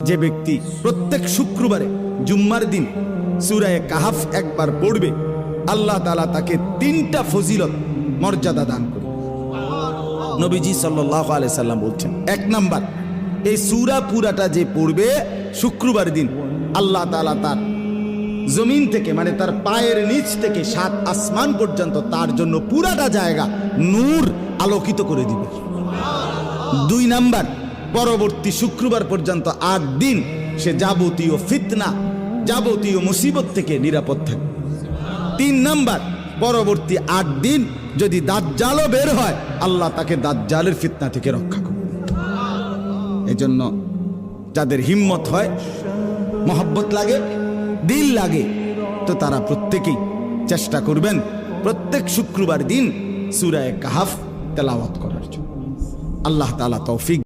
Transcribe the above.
যে ব্যক্তি প্রত্যেক শুক্রবারে জুম্মার দিন সূরা কাহাফ একবার পড়বে, আল্লাহ তাআলা তাকে 3টা ফজিলত মর্যাদা দান করবে। নবীজি সাল্লাল্লাহু আলাইহি সাল্লাম বলছেন, 1 নাম্বার, এই সূরা পুরাটা যে পড়বে শুক্রবার দিন, আল্লাহ তাআলা তার জমিন থেকে মানে তার পায়ের নিচ থেকে 7 আসমান পর্যন্ত তার জন্য পুরাটা জায়গা নূর আলোকিত করে দিবে। 2 নাম্বার, পরবর্তী শুক্রবার পর্যন্ত 8 দিন সে যাবতীয় ফিতনা, যাবতীয় মুসিবত থেকে নিরাপদ থাকবে। 3 নাম্বার, পরবর্তী 8 দিন যদি দাজ্জালও বের হয়, আল্লাহ তাকে দাজ্জালের ফিতনা থেকে রক্ষা করবে। এজন্য যাদের হিম্মত হয়, মহব্বত লাগে, দিল লাগে, তো তারা প্রত্যেকেই চেষ্টা করবেন প্রত্যেক শুক্রবার দিন সূরা কাহাফ তেলাওয়াত করার জন্য। আল্লাহ তাআলা তৌফিক